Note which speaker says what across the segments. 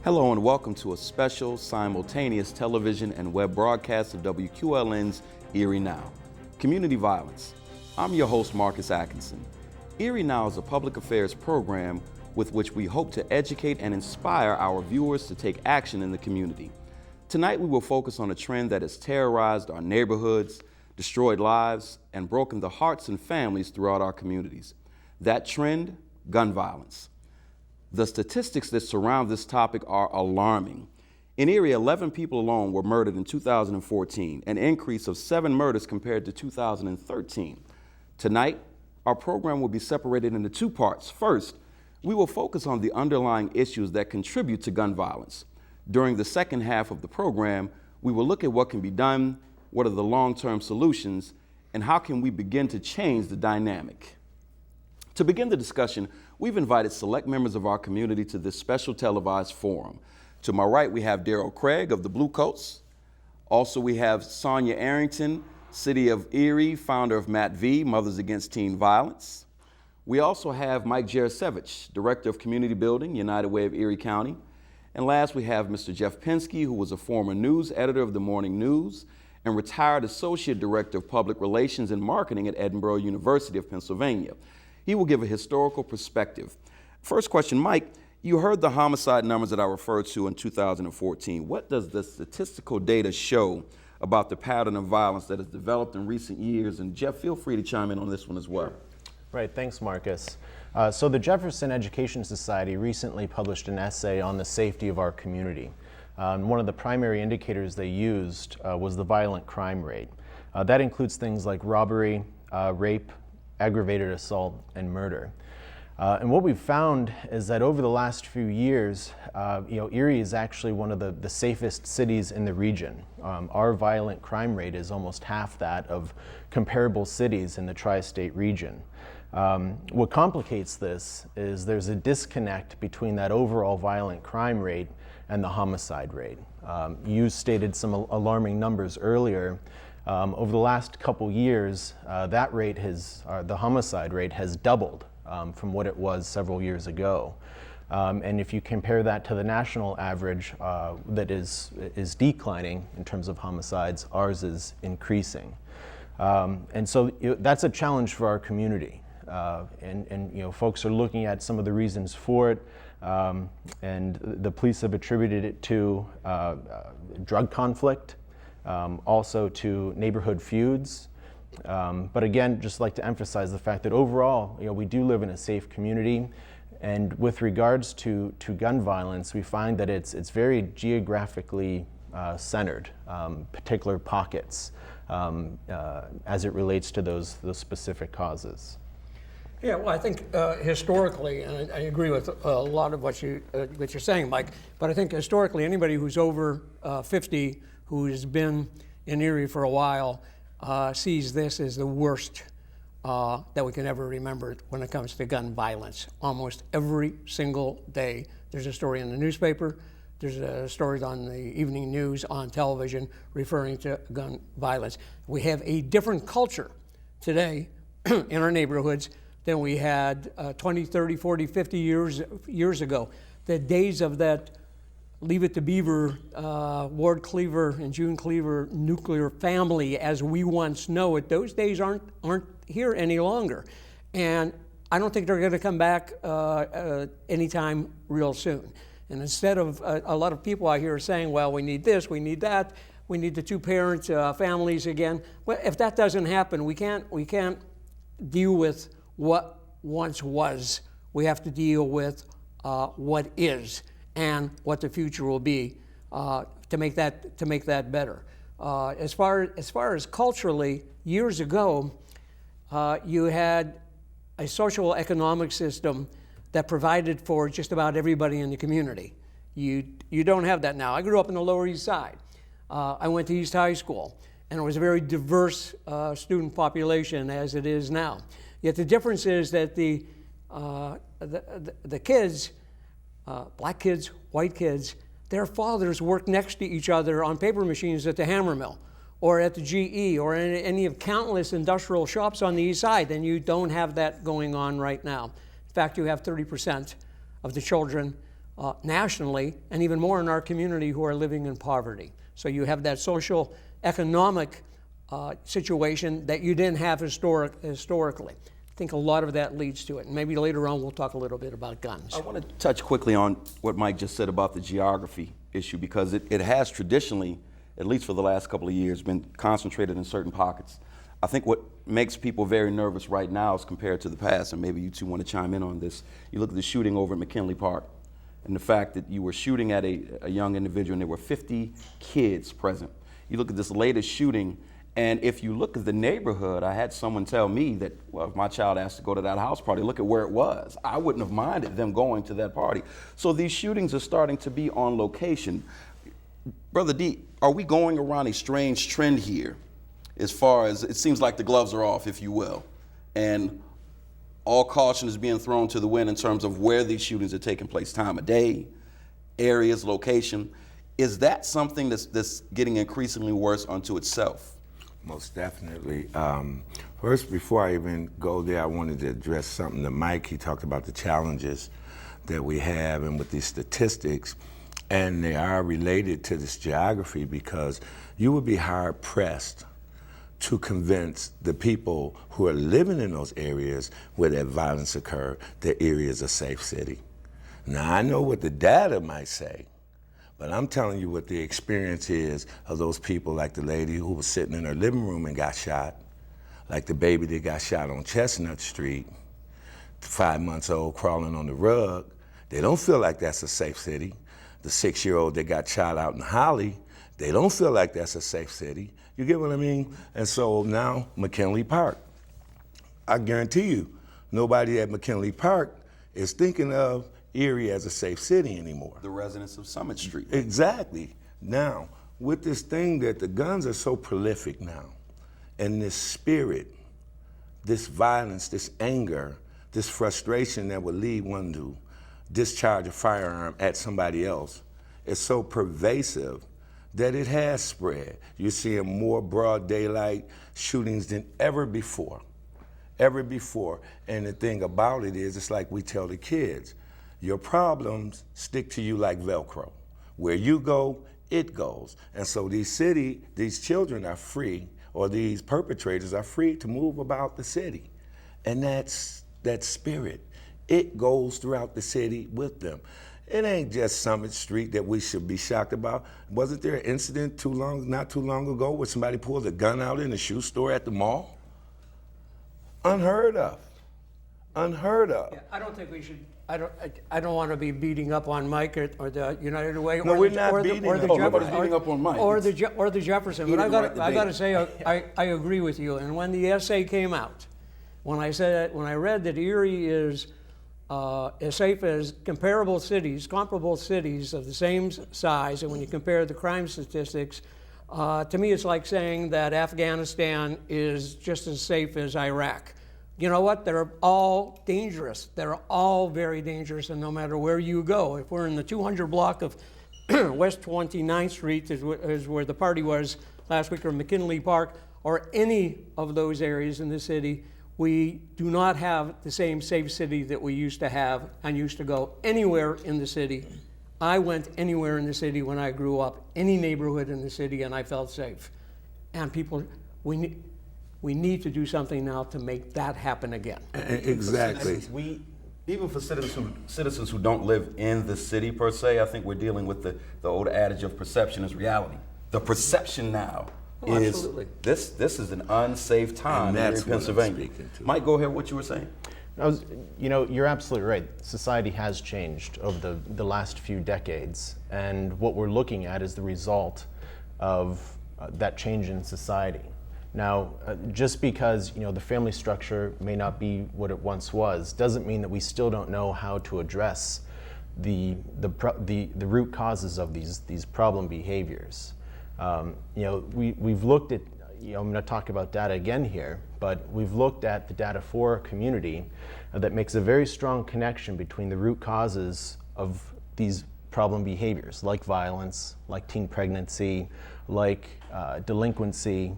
Speaker 1: Hello and welcome to a special simultaneous television and web broadcast of WQLN's Erie Now, Community Violence. I'm your host, Marcus Atkinson. Erie Now is a public affairs program with which we hope to educate and inspire our viewers to take action in the community. Tonight we will focus on a trend that has terrorized our neighborhoods, destroyed lives, and broken the hearts and families throughout our communities. That trend, gun violence. The statistics that surround this topic are alarming. In Erie, 11 people alone were murdered in 2014, an increase of 7 murders compared to 2013. Tonight, our program will be separated into 2 parts. First, we will focus on the underlying issues that contribute to gun violence. During the second half of the program, we will look at what can be done, what are the long-term solutions, and how can we begin to change the dynamic. To begin the discussion, we've invited select members of our community to this special televised forum. To my right, we have Daryl Craig of the Blue Coats. Also, we have Sonia Arrington, City of Erie, founder of Matt V, Mothers Against Teen Violence. We also have Mike Jarosevich, Director of Community Building, United Way of Erie County. And last, we have Mr. Jeff Penske, who was a former news editor of the Morning News and retired Associate Director of Public Relations and Marketing at Edinboro University of Pennsylvania. He will give a historical perspective. First question, Mike, you heard the homicide numbers that I referred to in 2014. What does the statistical data show about the pattern of violence that has developed in recent years? And Jeff, feel free to chime in on this one as well.
Speaker 2: Right, thanks, Marcus. So the Jefferson Education Society recently published an essay on the safety of our community. One of the primary indicators they used was the violent crime rate. That includes things like robbery, rape, aggravated assault, and murder. And what we've found is that over the last few years, Erie is actually one of the safest cities in the region. Our violent crime rate is almost half that of comparable cities in the tri-state region. What complicates this is there's a disconnect between that overall violent crime rate and the homicide rate. You stated some alarming numbers earlier. Over the last couple years, that rate the homicide rate has doubled from what it was several years ago. And if you compare that to the national average that is declining in terms of homicides, ours is increasing. And so that's a challenge for our community. And folks are looking at some of the reasons for it. And the police have attributed it to drug conflict, also to neighborhood feuds. But again, just like to emphasize the fact that overall, we do live in a safe community. And with regards to gun violence, we find that it's very geographically centered, particular pockets, as it relates to those specific causes.
Speaker 3: Yeah, well, I think historically, and I agree with a lot of what you're saying, Mike, but I think historically anybody who's over 50 who has been in Erie for a while sees this as the worst that we can ever remember when it comes to gun violence. Almost every single day there's a story in the newspaper, there's a story on the evening news, on television, referring to gun violence. We have a different culture today in our neighborhoods than we had 20, 30, 40, 50 years ago. The days of that Leave It to Beaver, Ward Cleaver and June Cleaver nuclear family as we once know it, those days aren't here any longer. And I don't think they're gonna come back anytime real soon. And instead of a lot of people out here are saying, well, we need this, we need that, we need the 2-parent families again. Well, if that doesn't happen, we can't deal with what once was. We have to deal with what is and what the future will be to make that better. As far as culturally, years ago, you had a social economic system that provided for just about everybody in the community. You don't have that now. I grew up in the Lower East Side. I went to East High School, and it was a very diverse student population as it is now. Yet the difference is that the kids, black kids, white kids, their fathers worked next to each other on paper machines at the hammer mill or at the GE or in any of countless industrial shops on the East Side, and you don't have that going on right now. In fact, you have 30% of the children nationally, and even more in our community who are living in poverty. So you have that social, economic situation that you didn't have historically. I think a lot of that leads to it. And maybe later on we'll talk a little bit about guns.
Speaker 1: I want to touch quickly on what Mike just said about the geography issue, because it has traditionally, at least for the last couple of years, been concentrated in certain pockets. I think what makes people very nervous right now as compared to the past, and maybe you two want to chime in on this, you look at the shooting over at McKinley Park, and the fact that you were shooting at a young individual and there were 50 kids present. You look at this latest shooting, and if you look at the neighborhood, I had someone tell me that, well, if my child asked to go to that house party, look at where it was. I wouldn't have minded them going to that party. So these shootings are starting to be on location. Brother D, are we going around a strange trend here as far as it seems like the gloves are off, if you will, and all caution is being thrown to the wind in terms of where these shootings are taking place, time of day, areas, location? Is that something that's getting increasingly worse unto itself?
Speaker 4: Most definitely. First, before I even go there, I wanted to address something to Mike. He talked about the challenges that we have and with these statistics, and they are related to this geography, because you would be hard pressed to convince the people who are living in those areas where that violence occurred that Erie is a safe city. Now, I know what the data might say, but I'm telling you what the experience is of those people, like the lady who was sitting in her living room and got shot, like the baby that got shot on Chestnut Street, 5 months old crawling on the rug. They don't feel like that's a safe city. The 6-year-old that got shot out in Holly, they don't feel like that's a safe city. You get what I mean? And so now McKinley Park. I guarantee you, nobody at McKinley Park is thinking of Erie as a safe city anymore.
Speaker 1: The residents of Summit Street.
Speaker 4: Exactly. Now, with this thing that the guns are so prolific now, and this spirit, this violence, this anger, this frustration that would lead one to discharge a firearm at somebody else is so pervasive that it has spread. You're seeing more broad daylight shootings than ever before. And the thing about it is, it's like we tell the kids, your problems stick to you like Velcro. Where you go, it goes. And so these children are free, or these perpetrators are free to move about the city. And that's that spirit. It goes throughout the city with them. It ain't just Summit Street that we should be shocked about. Wasn't there an incident not too long ago where somebody pulled a gun out in a shoe store at the mall? Unheard of.
Speaker 3: Yeah, I don't think we should. I don't want to be beating up on Mike or the United Way.
Speaker 4: No, we're not beating
Speaker 1: up on Mike.
Speaker 3: Or the Jefferson. But I got to say, I agree with you. And when the essay came out, when I read that Erie is as safe as comparable cities of the same size, and when you compare the crime statistics, to me it's like saying that Afghanistan is just as safe as Iraq. You know what? They're all dangerous. They're all very dangerous, and no matter where you go, if we're in the 200 block of West 29th Street is where the party was last week, or McKinley Park, or any of those areas in the city, we do not have the same safe city that we used to have and used to go anywhere in the city. I went anywhere in the city when I grew up, any neighborhood in the city, and I felt safe. And people, we need to do something now to make that happen again.
Speaker 4: Exactly.
Speaker 1: Even for citizens who don't live in the city per se, I think we're dealing with the old adage of perception is reality. The perception now is
Speaker 3: absolutely.
Speaker 1: This is an unsafe time here in Pennsylvania. Mike, go ahead. What you were saying?
Speaker 2: You're absolutely right. Society has changed over the last few decades, and what we're looking at is the result of that change in society. Now, just because the family structure may not be what it once was, doesn't mean that we still don't know how to address the root causes of these problem behaviors. We've looked at, I'm going to talk about data again here, but we've looked at the data for our community that makes a very strong connection between the root causes of these problem behaviors, like violence, like teen pregnancy, like delinquency.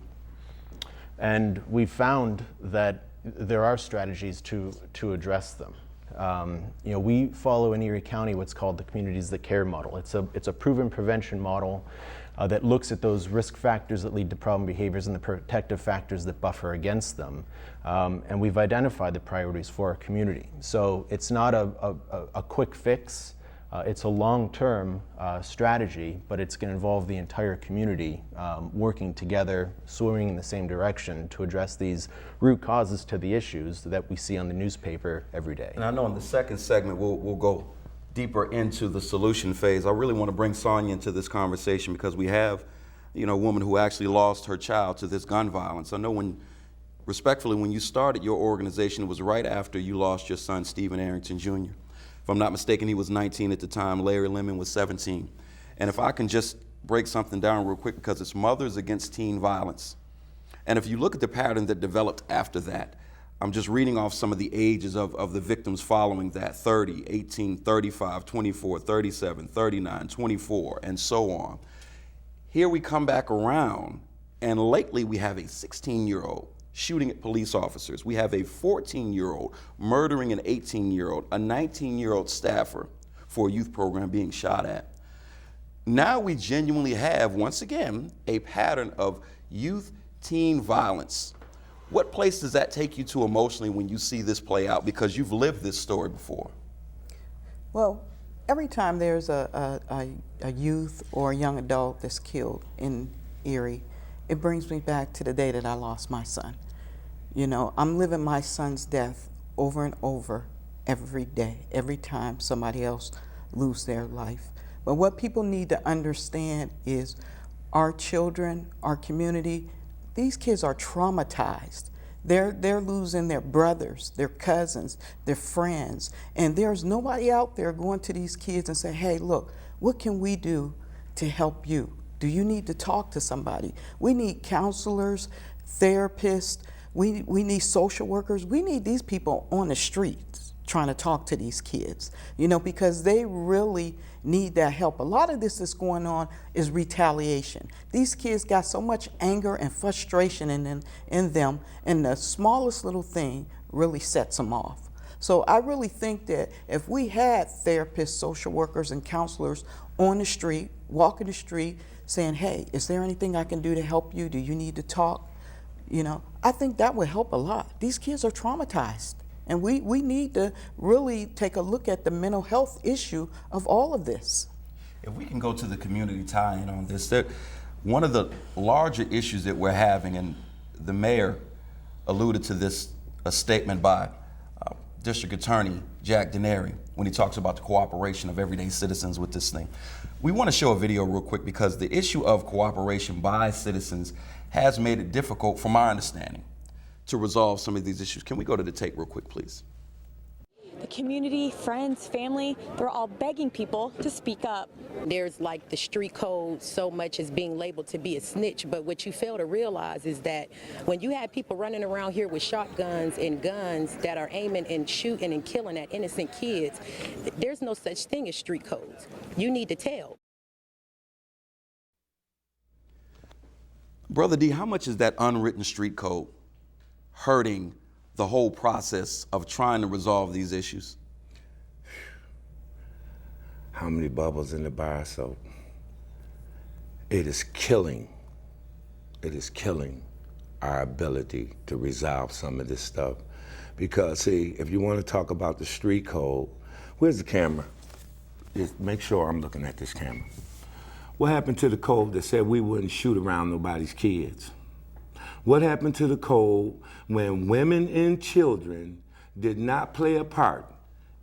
Speaker 2: And we've found that there are strategies to address them. We follow in Erie County what's called the Communities That Care model. It's a proven prevention model that looks at those risk factors that lead to problem behaviors and the protective factors that buffer against them. And we've identified the priorities for our community. So it's not a quick fix. It's a long-term strategy, but it's going to involve the entire community working together, swimming in the same direction to address these root causes to the issues that we see on the newspaper every day.
Speaker 1: And I know in the second segment we'll go deeper into the solution phase. I really want to bring Sonia into this conversation because we have, a woman who actually lost her child to this gun violence. I know respectfully, when you started your organization, it was right after you lost your son, Stephen Arrington Jr. If I'm not mistaken, he was 19 at the time. Larry Lemon was 17. And if I can just break something down real quick, because it's Mothers Against Teen Violence. And if you look at the pattern that developed after that, I'm just reading off some of the ages of the victims following that: 30, 18, 35, 24, 37, 39, 24, and so on. Here we come back around, and lately we have a 16-year-old shooting at police officers. We have a 14-year-old murdering an 18-year-old, a 19-year-old staffer for a youth program being shot at. Now we genuinely have, once again, a pattern of youth-teen violence. What place does that take you to emotionally when you see this play out, because you've lived this story before?
Speaker 5: Well, every time there's a youth or a young adult that's killed in Erie, it brings me back to the day that I lost my son. I'm living my son's death over and over every day, every time somebody else loses their life. But what people need to understand is our children, our community, these kids are traumatized. They're losing their brothers, their cousins, their friends, and there's nobody out there going to these kids and say, hey, look, what can we do to help you? Do you need to talk to somebody? We need counselors, therapists, we need social workers. We need these people on the streets trying to talk to these kids, because they really need that help. A lot of this that's going on is retaliation. These kids got so much anger and frustration in them, and the smallest little thing really sets them off. So I really think that if we had therapists, social workers, and counselors on the street, walking the street, saying, hey, is there anything I can do to help you? Do you need to talk? I think that would help a lot. These kids are traumatized, and we need to really take a look at the mental health issue of all of this.
Speaker 1: If we can go to the community tie-in on this, one of the larger issues that we're having, and the mayor alluded to this, a statement by District Attorney Jack Denary when he talks about the cooperation of everyday citizens with this thing. We want to show a video real quick because the issue of cooperation by citizens has made it difficult, from our understanding, to resolve some of these issues. Can we go to the tape real quick, please?
Speaker 6: The community, friends, family, they're all begging people to speak up.
Speaker 7: There's like the street code so much as being labeled to be a snitch, but what you fail to realize is that when you have people running around here with shotguns and guns that are aiming and shooting and killing at innocent kids, there's no such thing as street codes. You need to tell.
Speaker 1: Brother D, how much is that unwritten street code hurting the whole process of trying to resolve these issues?
Speaker 4: How many bubbles in the bar soap? It is killing our ability to resolve some of this stuff. Because see, if you want to talk about the street code, where's the camera? Just make sure I'm looking at this camera. What happened to the code that said we wouldn't shoot around nobody's kids? What happened to the code when women and children did not play a part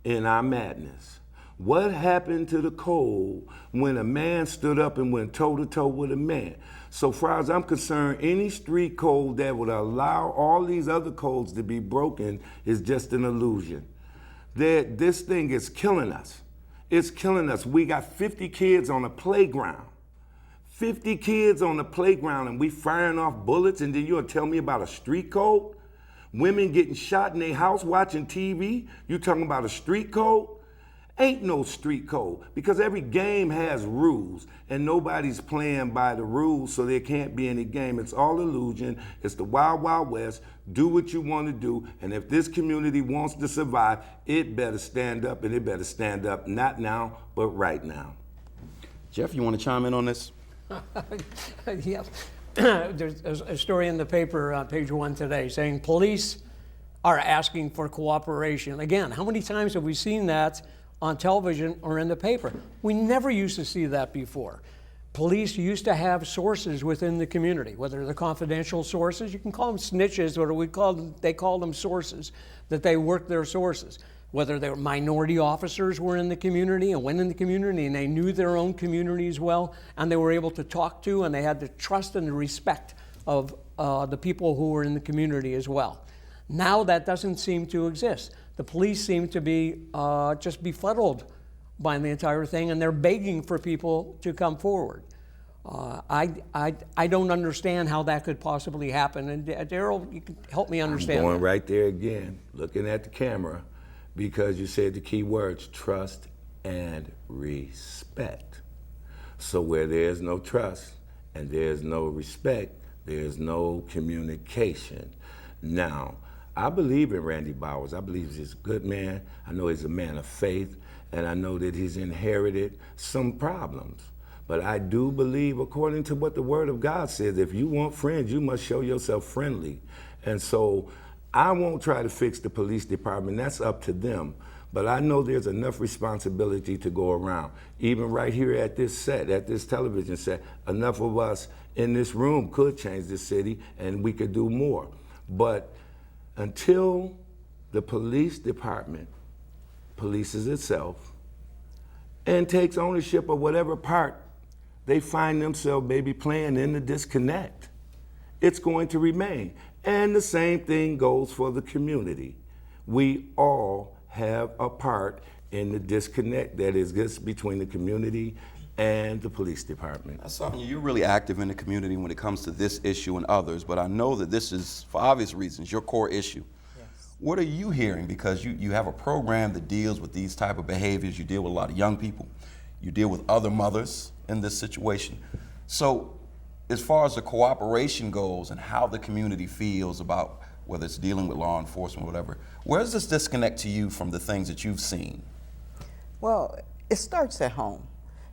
Speaker 4: in our madness? What happened to the code when a man stood up and went toe-to-toe with a man? So far as I'm concerned, any street code that would allow all these other codes to be broken is just an illusion. This thing is killing us. It's killing us. We got 50 kids on the playground. 50 kids on the playground, and we firing off bullets, and then you'll tell me about a street code? Women getting shot in their house watching TV? You talking about a street code? Ain't no street code, because every game has rules and nobody's playing by the rules, so there can't be any game. It's all illusion. It's the wild, wild west. Do what you want to do, and if this community wants to survive, it better stand up, and it better stand up not now, but right now.
Speaker 1: Jeff, you want to chime in on this?
Speaker 3: Yeah. There's a story in the paper on page 1 today saying police are asking for cooperation. Again, how many times have we seen that on television or in the paper? We never used to see that before. Police used to have sources within the community, whether they're confidential sources, you can call them snitches, or they call them sources, that they work their sources. Whether they were minority officers were in the community and went in the community and they knew their own communities well, and they were able to talk to, and they had the trust and the respect of the people who were in the community as well. Now that doesn't seem to exist. The police seem to be just befuddled by the entire thing, and they're begging for people to come forward. I don't understand how that could possibly happen. And Daryl, you can help me understand.
Speaker 4: I'm going
Speaker 3: that.
Speaker 4: right there again, looking at the camera, because you said the key words, trust and respect. So where there's no trust and there's no respect, there's no communication. Now, I believe in Randy Bowers. I believe he's a good man. I know he's a man of faith, and I know that he's inherited some problems. But I do believe, according to what the Word of God says, if you want friends, you must show yourself friendly. And so I won't try to fix the police department. That's up to them. But I know there's enough responsibility to go around. Even right here at this set, at this television set, enough of us in this room could change the city, and we could do more. But until the police department polices itself and takes ownership of whatever part they find themselves maybe playing in the disconnect, it's going to remain. And the same thing goes for the community. We all have a part in the disconnect that exists between the community and the police department.
Speaker 1: Sonia, you're really active in the community when it comes to this issue and others, but I know that this is, for obvious reasons, your core issue.
Speaker 5: Yes.
Speaker 1: What are you hearing? Because you have a program that deals with these type of behaviors. You deal with a lot of young people. You deal with other mothers in this situation. So as far as the cooperation goes and how the community feels about whether it's dealing with law enforcement or whatever, where's this disconnect to you from the things that you've seen?
Speaker 5: Well, it starts at home.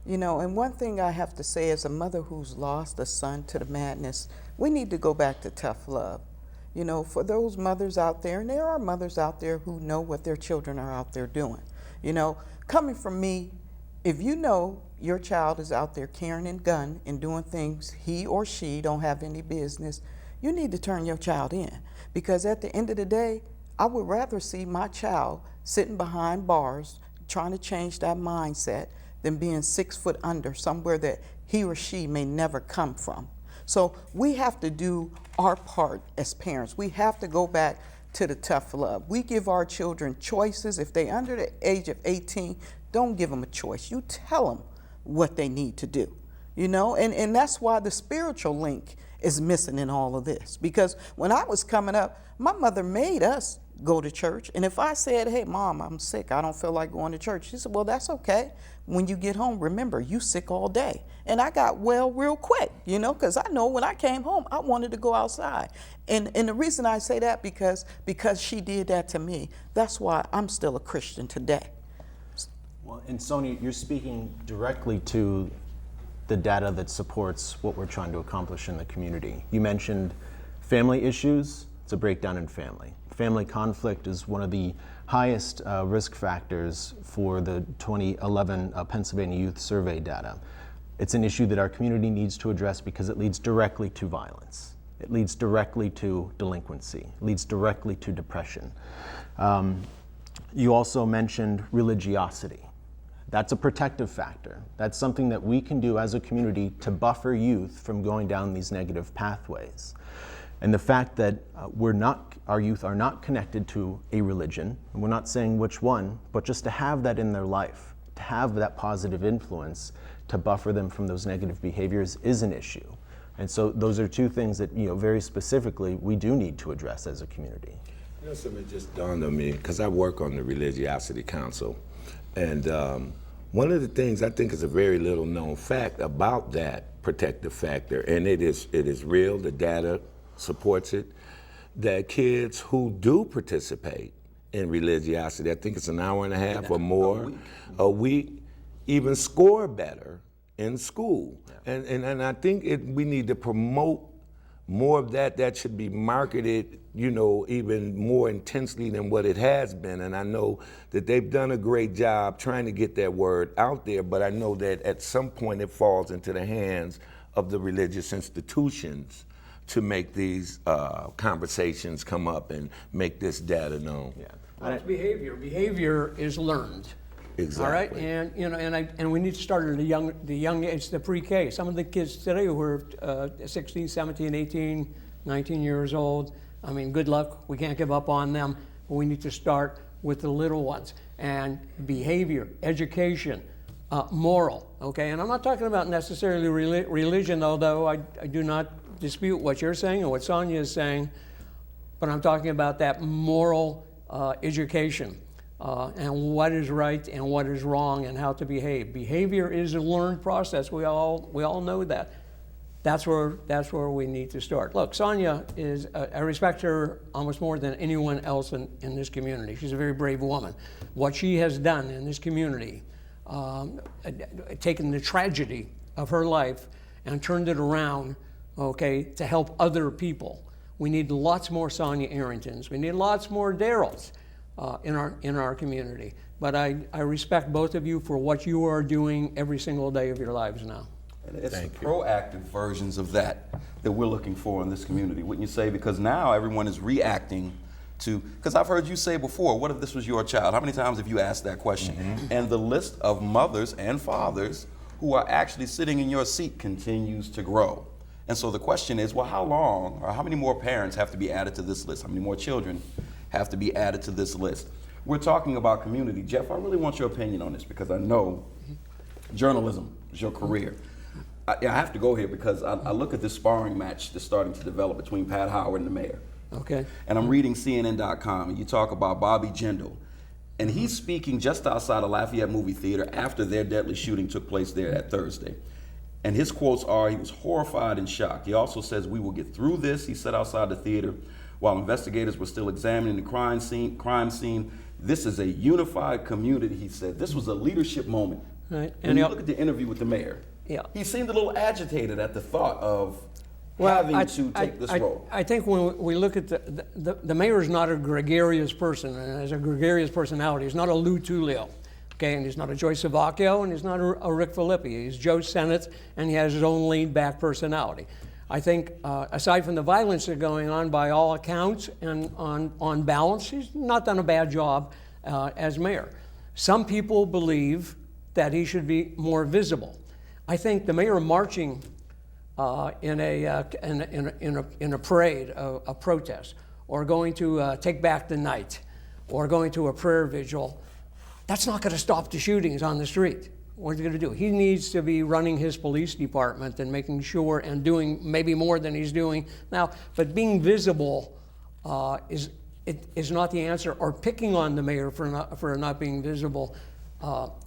Speaker 5: You know, and one thing I have to say as a mother who's lost a son to the madness, we need to go back to tough love. You know, for those mothers out there, and there are mothers out there who know what their children are out there doing. You know, coming from me, if you know your child is out there carrying a gun and doing things he or she don't have any business, you need to turn your child in. Because at the end of the day, I would rather see my child sitting behind bars trying to change that mindset than being 6 foot under somewhere that he or she may never come from. So we have to do our part as parents. We have to go back to the tough love. We give our children choices. If they're under the age of 18, don't give them a choice. You tell them what they need to do, you know? And that's why the spiritual link is missing in all of this. Because when I was coming up, my mother made us go to church. And if I said, hey, Mom, I'm sick, I don't feel like going to church, she said, well, that's okay. When you get home, remember, you sick all day. And I got well real quick, you know, because I know when I came home, I wanted to go outside. And the reason I say that, because she did that to me, that's why I'm still a Christian today.
Speaker 2: Well, and Sonia, you're speaking directly to the data that supports what we're trying to accomplish in the community. You mentioned family issues. It's a breakdown in family. Family conflict is one of the highest risk factors for the 2011 Pennsylvania Youth Survey data. It's an issue that our community needs to address because it leads directly to violence. It leads directly to delinquency. It leads directly to depression. You also mentioned religiosity. That's a protective factor. That's something that we can do as a community to buffer youth from going down these negative pathways. And the fact that our youth are not connected to a religion, and we're not saying which one, but just to have that in their life, to have that positive influence to buffer them from those negative behaviors is an issue. And so those are two things that, you know, very specifically we do need to address as a community.
Speaker 4: You know, something just dawned on me, because I work on the Religiosity Council, And one of the things I think is a very little known fact about that protective factor, and it is real, the data supports it, that kids who do participate in religiosity, I think it's an hour and a half or more a week, even score better in school. And I think we need to promote more of that. That should be marketed, even more intensely than what it has been. And I know that they've done a great job trying to get that word out there, but I know that at some point it falls into the hands of the religious institutions to make these conversations come up and make this data known.
Speaker 3: Yeah. Well, it's behavior. Behavior is learned.
Speaker 4: Exactly.
Speaker 3: All right, and we need to start at the young age, the pre-K. Some of the kids today who are 16, 17, 18, 19 years old, I mean, good luck. We can't give up on them. But we need to start with the little ones. And behavior, education, moral, okay? And I'm not talking about necessarily religion, although I do not dispute what you're saying and what Sonia is saying, but I'm talking about that moral education. And what is right and what is wrong and how to behave. Behavior is a learned process. We all know that. That's where we need to start. Look, Sonia is, I respect her almost more than anyone else in this community. She's a very brave woman. What she has done in this community, taken the tragedy of her life and turned it around, okay, to help other people. We need lots more Sonia Arringtons. We need lots more Daryls. In our community. But I respect both of you for what you are doing every single day of your lives now.
Speaker 1: And it's the proactive versions of that we're looking for in this community, wouldn't you say? Because now everyone is reacting to, because I've heard you say before, what if this was your child? How many times have you asked that question? Mm-hmm. And the list of mothers and fathers who are actually sitting in your seat continues to grow. And so the question is, well, how long or how many more parents have to be added to this list? How many more children have to be added to this list? We're talking about community. Jeff, I really want your opinion on this because I know journalism is your career. I have to go here because I look at this sparring match that's starting to develop between Pat Howard and the mayor.
Speaker 3: Okay.
Speaker 1: And I'm reading CNN.com, and you talk about Bobby Jindal. And he's speaking just outside of Lafayette Movie Theater after their deadly shooting took place there that Thursday. And his quotes are, he was horrified and shocked. He also says, "We will get through this," he said outside the theater, while investigators were still examining the crime scene. "This is a unified community," he said. This was a leadership moment.
Speaker 3: Right.
Speaker 1: And you look at the interview with the mayor.
Speaker 3: Yeah.
Speaker 1: He seemed a little agitated at the thought of having to take this role.
Speaker 3: I think when we look at the mayor is not a gregarious person, and has a gregarious personality. He's not a Lou Tulio, okay, and he's not a Joyce Savacchio, and he's not a Rick Filippi. He's Joe Sennett, and he has his own laid-back personality. I think, aside from the violence that's going on, by all accounts and on balance, he's not done a bad job as mayor. Some people believe that he should be more visible. I think the mayor marching in a parade, a protest, or going to take back the night, or going to a prayer vigil, that's not going to stop the shootings on the street. What's he going to do? He needs to be running his police department and making sure and doing maybe more than he's doing now. But being visible is not the answer, or picking on the mayor for not being visible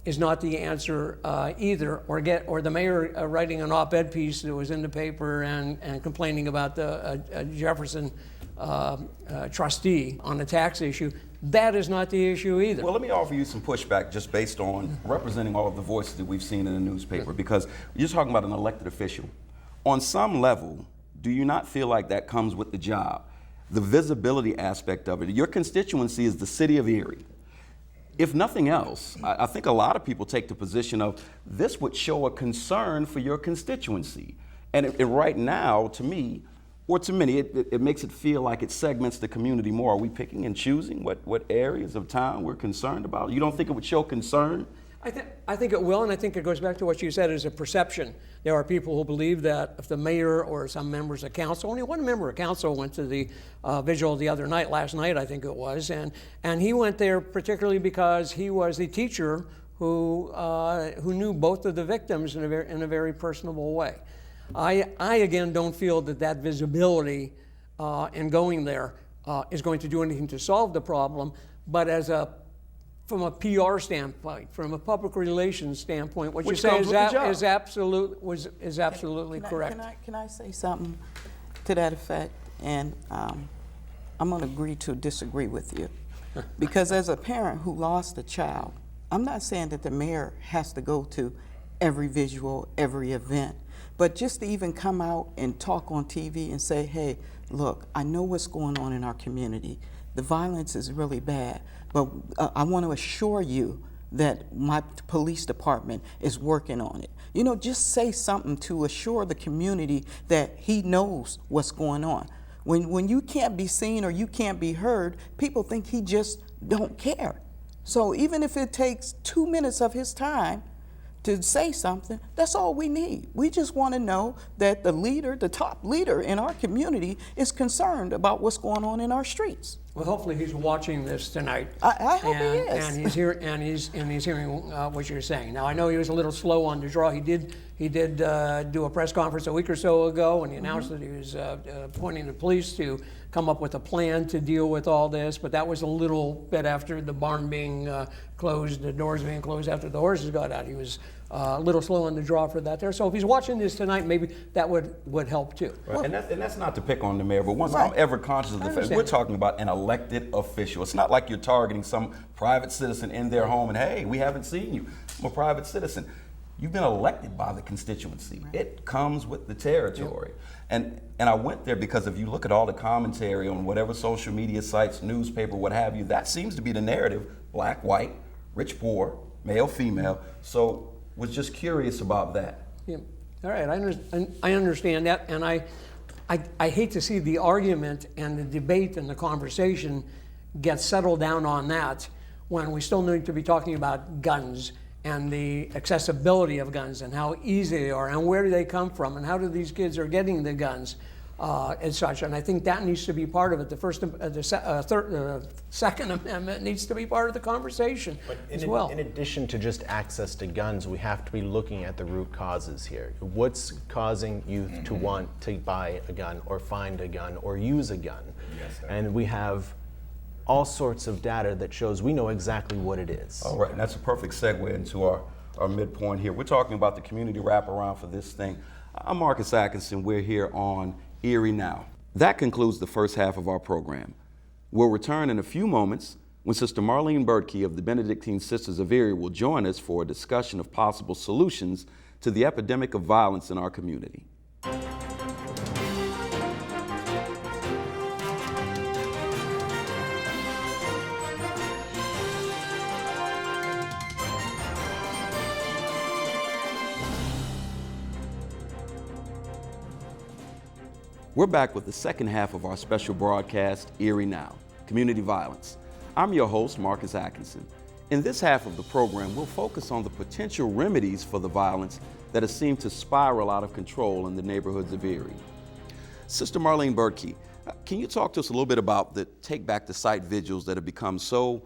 Speaker 3: is not the answer either. Or the mayor writing an op-ed piece that was in the paper and complaining about the Jefferson trustee on the tax issue. That is not the issue either.
Speaker 1: Well, let me offer you some pushback just based on representing all of the voices that we've seen in the newspaper, because you're talking about an elected official. On some level, do you not feel like that comes with the job? The visibility aspect of it. Your constituency is the city of Erie. If nothing else, I think a lot of people take the position of this would show a concern for your constituency. And right now, to me, or to many, it makes it feel like it segments the community more. Are we picking and choosing what areas of town we're concerned about? You don't think it would show concern?
Speaker 3: I think it will, and I think it goes back to what you said as a perception. There are people who believe that if the mayor or some members of council, only one member of council went to the vigil the other night, last night I think it was, and he went there particularly because he was the teacher who knew both of the victims in a very personable way. I again don't feel that visibility and going there is going to do anything to solve the problem, but as a from a PR standpoint, from a public relations standpoint, what
Speaker 1: Which
Speaker 3: you're saying
Speaker 1: comes with the job.
Speaker 3: is absolutely correct.
Speaker 5: Can I say something to that effect? And I'm going to agree to disagree with you. Because as a parent who lost a child, I'm not saying that the mayor has to go to every visual, every event, but just to even come out and talk on TV and say, hey, look, I know what's going on in our community. The violence is really bad, but I want to assure you that my police department is working on it. You know, just say something to assure the community that he knows what's going on. When you can't be seen or you can't be heard, people think he just don't care. So even if it takes 2 minutes of his time to say something, that's all we need. We just want to know that the leader, the top leader in our community, is concerned about what's going on in our streets.
Speaker 3: Well, hopefully he's watching this tonight.
Speaker 5: I hope he is.
Speaker 3: And he's hearing what you're saying. Now I know he was a little slow on the draw. He did do a press conference a week or so ago, and he announced that he was appointing the police to come up with a plan to deal with all this. But that was a little bit after the barn being closed, the doors being closed after the horses got out. He was a little slow on the draw for that there. So if he's watching this tonight, maybe that would help too.
Speaker 1: Right. And that's not to pick on the mayor, but once I'm ever conscious of the fact, we're talking about an elected official. It's not like you're targeting some private citizen in their home and, hey, we haven't seen you. I'm a private citizen. You've been elected by the constituency. Right. It comes with the territory. Yep. And I went there because if you look at all the commentary on whatever social media sites, newspaper, what have you, that seems to be the narrative: black, white, rich, poor, male, female. So was just curious about that.
Speaker 3: Yeah. All right, I understand that, and I hate to see the argument and the debate and the conversation get settled down on that when we still need to be talking about guns and the accessibility of guns and how easy they are and where do they come from and how do these kids are getting the guns and such. And I think that needs to be part of it. The Second Amendment needs to be part of the conversation as well.
Speaker 2: In addition to just access to guns, we have to be looking at the root causes here. What's causing youth to want to buy a gun or find a gun or use a gun? Yes, and we have all sorts of data that shows we know exactly what it is.
Speaker 1: All right, and that's a perfect segue into our midpoint here. We're talking about the community wraparound for this thing. I'm Marcus Atkinson. We're here on Erie Now. That concludes the first half of our program. We'll return in a few moments when Sister Marlene Berkey of the Benedictine Sisters of Erie will join us for a discussion of possible solutions to the epidemic of violence in our community. We're back with the second half of our special broadcast, Erie Now, Community Violence. I'm your host, Marcus Atkinson. In this half of the program, we'll focus on the potential remedies for the violence that has seemed to spiral out of control in the neighborhoods of Erie. Sister Marlene Berkey, can you talk to us a little bit about the Take Back the Site vigils that have become so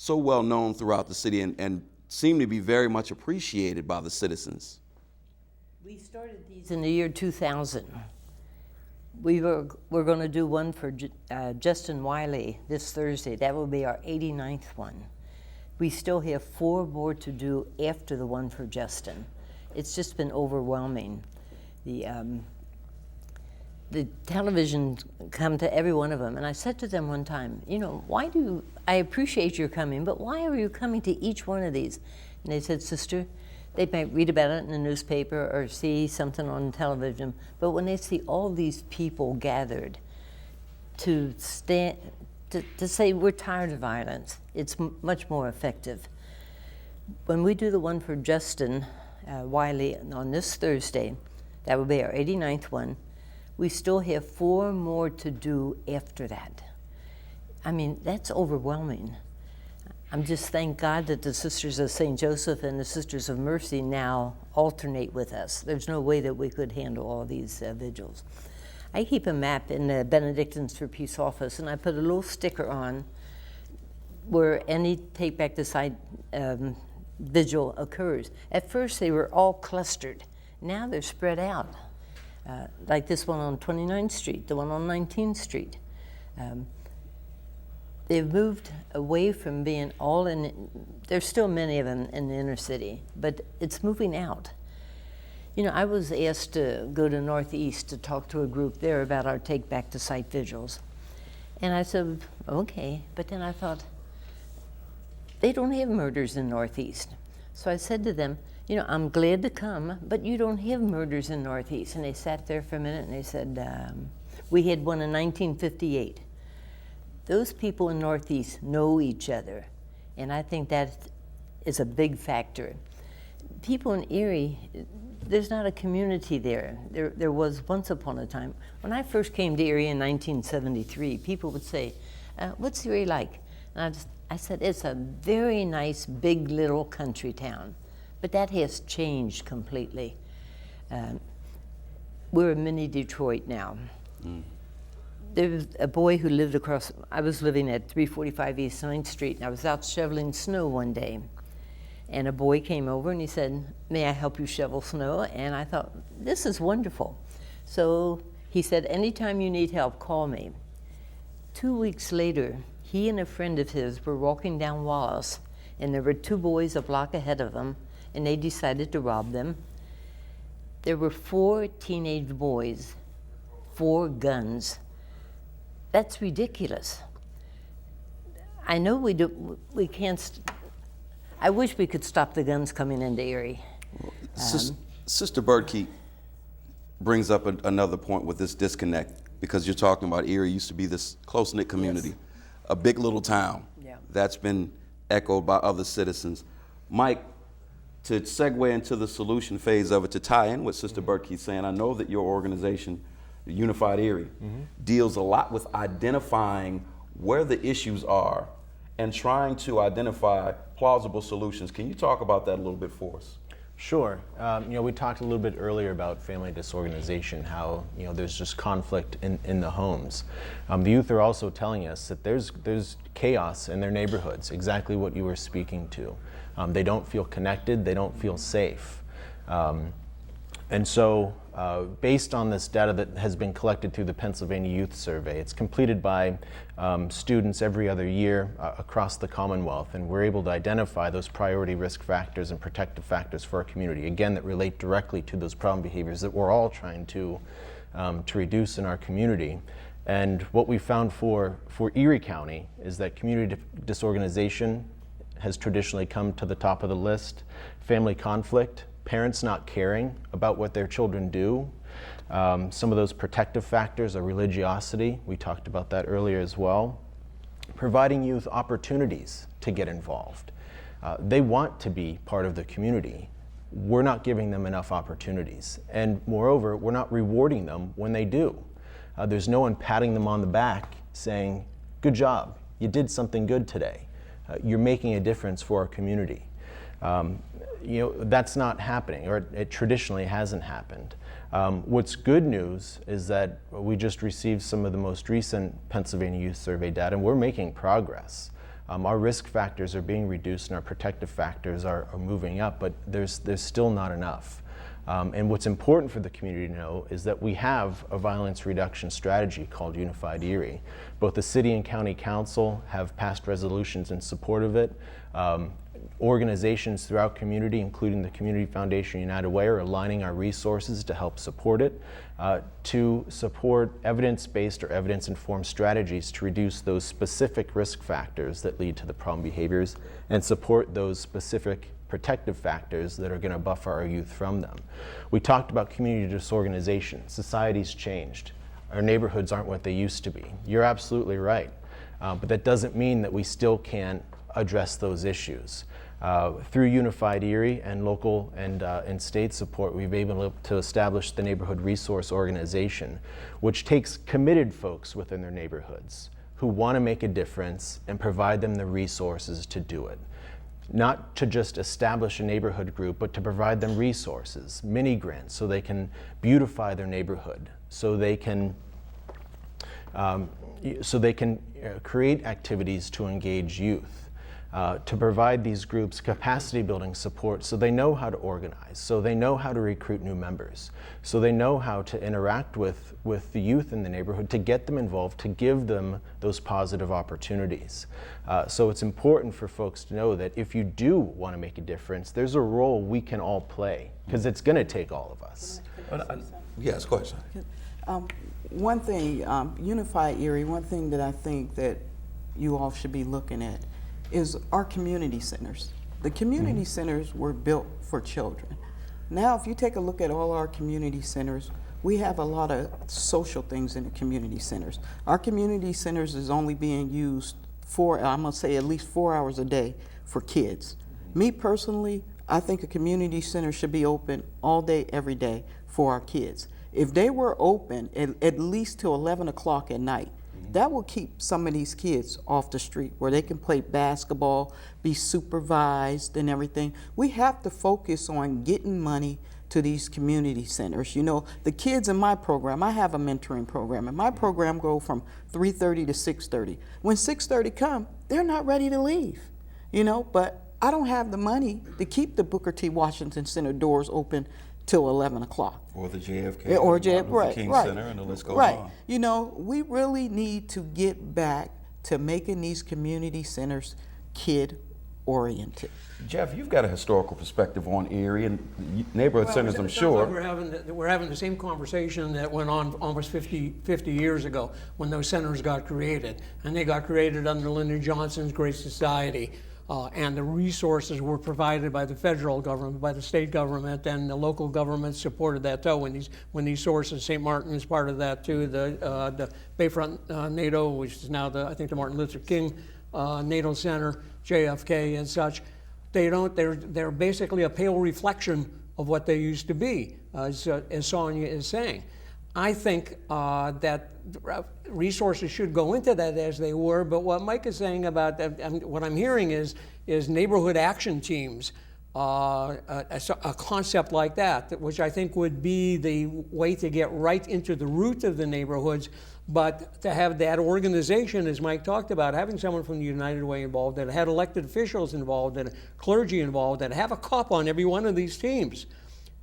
Speaker 1: well known throughout the city and seem to be very much appreciated by the citizens?
Speaker 8: We started these in the year 2000. We're going to do one for Justin Wiley this Thursday. That will be our 89th one. We still have 4 more to do after the one for Justin. It's just been overwhelming. The television come to every one of them, and I said to them one time, you know, I appreciate your coming, but why are you coming to each one of these? And they said, Sister, they might read about it in the newspaper or see something on television, but when they see all these people gathered to say we're tired of violence, it's much more effective. When we do the one for Justin Wiley on this Thursday, that will be our 89th one, we still have 4 more to do after that. I mean, that's overwhelming. I'm just thank God that the Sisters of St. Joseph and the Sisters of Mercy now alternate with us. There's no way that we could handle all these vigils. I keep a map in the Benedictines for Peace office, and I put a little sticker on where any Take Back the Site vigil occurs. At first, they were all clustered. Now they're spread out, like this one on 29th Street, the one on 19th Street. they've moved away from being all in, there's still many of them in the inner city, but it's moving out. You know, I was asked to go to Northeast to talk to a group there about our Take Back to Site vigils. And I said, okay, but then I thought, they don't have murders in Northeast. So I said to them, you know, I'm glad to come, but you don't have murders in Northeast. And they sat there for a minute and they said, we had one in 1958. Those people in Northeast know each other, and I think that is a big factor. People in Erie, there's not a community there. There was once upon a time. When I first came to Erie in 1973, people would say, what's Erie like? And I said, it's a very nice, big, little country town. But that has changed completely. We're a mini Detroit now. There was a boy who lived across, I was living at 345 East 9th Street, and I was out shoveling snow one day. And a boy came over and he said, may I help you shovel snow? And I thought, this is wonderful. So he said, anytime you need help, call me. 2 weeks later, he and a friend of his were walking down Wallace, and there were two boys a block ahead of them, and they decided to rob them. There were 4 teenage boys, 4 guns. That's ridiculous. I know we can't, I wish we could stop the guns coming into Erie.
Speaker 1: Sister Berkey brings up another point with this disconnect, because you're talking about Erie used to be this close-knit community, yes, a big little town.
Speaker 8: Yeah. That's
Speaker 1: been echoed by other citizens. Mike, to segue into the solution phase of it, to tie in what Sister Berkey's saying, I know that your organization, Unified Erie, deals a lot with identifying where the issues are and trying to identify plausible solutions. Can you talk about that a little bit for us?
Speaker 2: Sure. You know, we talked a little bit earlier about family disorganization, how, you know, there's just conflict in the homes. The youth are also telling us that there's chaos in their neighborhoods, exactly what you were speaking to. They don't feel connected, they don't feel safe. And so, based on this data that has been collected through the Pennsylvania Youth Survey, it's completed by students every other year across the Commonwealth, and we're able to identify those priority risk factors and protective factors for our community, again, that relate directly to those problem behaviors that we're all trying to reduce in our community. And what we found for Erie County is that community disorganization has traditionally come to the top of the list, family conflict, parents not caring about what their children do. Some of those protective factors are religiosity. We talked about that earlier as well. Providing youth opportunities to get involved. They want to be part of the community. We're not giving them enough opportunities. And moreover, we're not rewarding them when they do. There's no one patting them on the back saying, good job, you did something good today. You're making a difference for our community. You know, that's not happening, or it traditionally hasn't happened. What's good news is that we just received some of the most recent Pennsylvania Youth Survey data, and we're making progress. Our risk factors are being reduced and our protective factors are moving up, but there's still not enough. And what's important for the community to know is that we have a violence reduction strategy called Unified Erie. Both the city and county council have passed resolutions in support of it. Organizations throughout community, including the Community Foundation United Way, are aligning our resources to help support it, to support evidence-based or evidence-informed strategies to reduce those specific risk factors that lead to the problem behaviors and support those specific protective factors that are going to buffer our youth from them. We talked about community disorganization. Society's changed. Our neighborhoods aren't what they used to be. You're absolutely right. But that doesn't mean that we still can't address those issues. Through Unified Erie and local and state support, we've been able to establish the Neighborhood Resource Organization, which takes committed folks within their neighborhoods who want to make a difference and provide them the resources to do it. Not to just establish a neighborhood group, but to provide them resources, mini grants, so they can beautify their neighborhood, so they can create activities to engage youth. to provide these groups capacity building support so they know how to organize, so they know how to recruit new members, so they know how to interact with the youth in the neighborhood, to get them involved, to give them those positive opportunities. So it's important for folks to know that if you do want to make a difference, there's a role we can all play, because it's going to take all of us.
Speaker 1: Yes, go ahead, Sean.
Speaker 5: One thing, Unified Erie, one thing that I think that you all should be looking at is our community centers. The community centers were built for children. Now, if you take a look at all our community centers, we have a lot of social things in the community centers. Our community centers is only being used I'm gonna say at least 4 hours a day for kids. Me personally, I think a community center should be open all day, every day for our kids. If they were open at least till 11 o'clock at night, that will keep some of these kids off the street where they can play basketball, be supervised and everything. We have to focus on getting money to these community centers. You know, the kids in my program, I have a mentoring program, and my program go from 3:30 to 6:30. When 6:30 come, they're not ready to leave, you know, but I don't have the money to keep the Booker T. Washington Center doors open till 11 o'clock.
Speaker 1: Or the JFK,
Speaker 5: or
Speaker 1: Martin Luther
Speaker 5: right,
Speaker 1: King
Speaker 5: right,
Speaker 1: Center, and the list goes
Speaker 5: right.
Speaker 1: on.
Speaker 5: You know, we really need to get back to making these community centers kid-oriented.
Speaker 1: Jeff, you've got a historical perspective on Erie and neighborhood centers, I'm
Speaker 3: It sounds like
Speaker 1: sure.
Speaker 3: we're having the same conversation that went on almost 50 years ago when those centers got created. And they got created under Lyndon Johnson's Great Society. And the resources were provided by the federal government, by the state government, and the local government supported that too. When these sources, St. Martin is part of that too, the Bayfront NATO, which is now I think the Martin Luther King NATO Center, JFK and such. They're basically a pale reflection of what they used to be, as Sonia is saying. I think that resources should go into that as they were, but what Mike is saying about that, and what I'm hearing is neighborhood action teams, a concept like that, which I think would be the way to get right into the root of the neighborhoods, but to have that organization, as Mike talked about, having someone from the United Way involved, that had elected officials involved, and clergy involved, that have a cop on every one of these teams.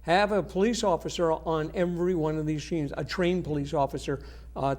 Speaker 3: Have a police officer on every one of these teams, a trained police officer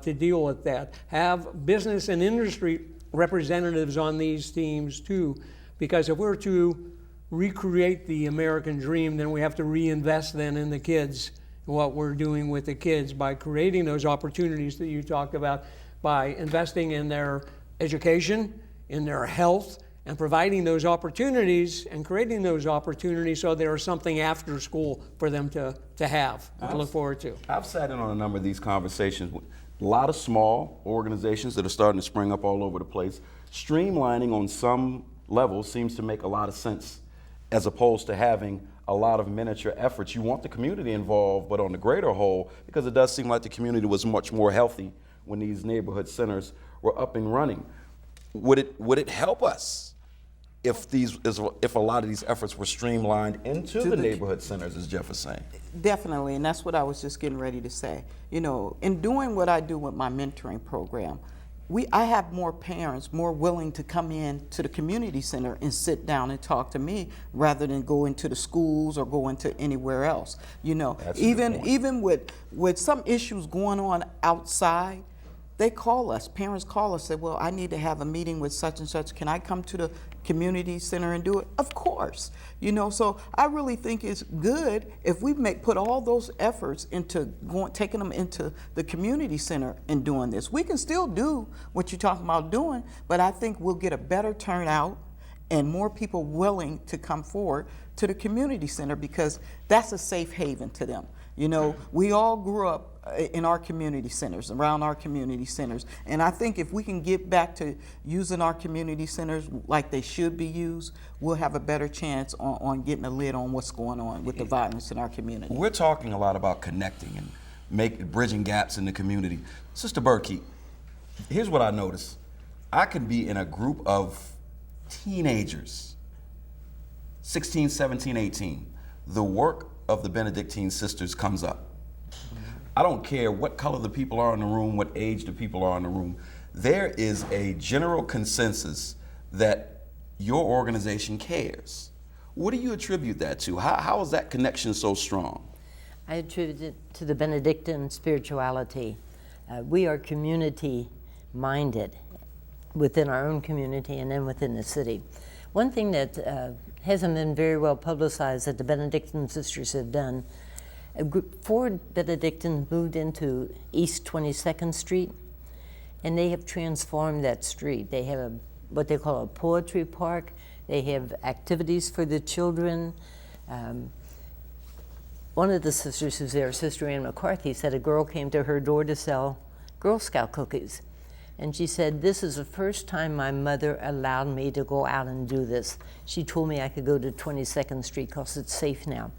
Speaker 3: to deal with that. Have business and industry representatives on these teams too, because if we're to recreate the American dream, then we have to reinvest then in the kids, what we're doing with the kids by creating those opportunities that you talked about, by investing in their education, in their health, and providing those opportunities and creating those opportunities so there's something after school for them to have, to look forward to.
Speaker 1: I've sat in on a number of these conversations with a lot of small organizations that are starting to spring up all over the place. Streamlining on some levels seems to make a lot of sense as opposed to having a lot of miniature efforts. You want the community involved, but on the greater whole, because it does seem like the community was much more healthy when these neighborhood centers were up and running. Would it help us if a lot of these efforts were streamlined into the neighborhood centers, as Jeff was saying?
Speaker 5: Definitely, and that's what I was just getting ready to say. You know, in doing what I do with my mentoring program, I have more parents more willing to come in to the community center and sit down and talk to me rather than go into the schools or go into anywhere else. You know, even with some issues going on outside, they call us, parents call us, say, well, I need to have a meeting with such and such. Can I come to the community center and do it? Of course. You know, so I really think it's good if we put all those efforts into taking them into the community center and doing this. We can still do what you're talking about doing, but I think we'll get a better turnout and more people willing to come forward to the community center because that's a safe haven to them. You know, we all grew up in our community centers, around our community centers. And I think if we can get back to using our community centers like they should be used, we'll have a better chance on getting a lid on what's going on with the violence in our community.
Speaker 1: We're talking a lot about connecting and bridging gaps in the community. Sister Berkey, here's what I noticed. I could be in a group of teenagers, 16, 17, 18. The work of the Benedictine sisters comes up. I don't care what color the people are in the room, what age the people are in the room. There is a general consensus that your organization cares. What do you attribute that to? How is that connection so strong?
Speaker 8: I attribute it to the Benedictine spirituality. We are community-minded within our own community and then within the city. One thing that hasn't been very well publicized that the Benedictine sisters have done, 4 Benedictines moved into East 22nd Street, and they have transformed that street. They have what they call a poetry park. They have activities for the children. One of the sisters who's there, Sister Ann McCarthy, said a girl came to her door to sell Girl Scout cookies. And she said, this is the first time my mother allowed me to go out and do this. She told me I could go to 22nd Street because it's safe now.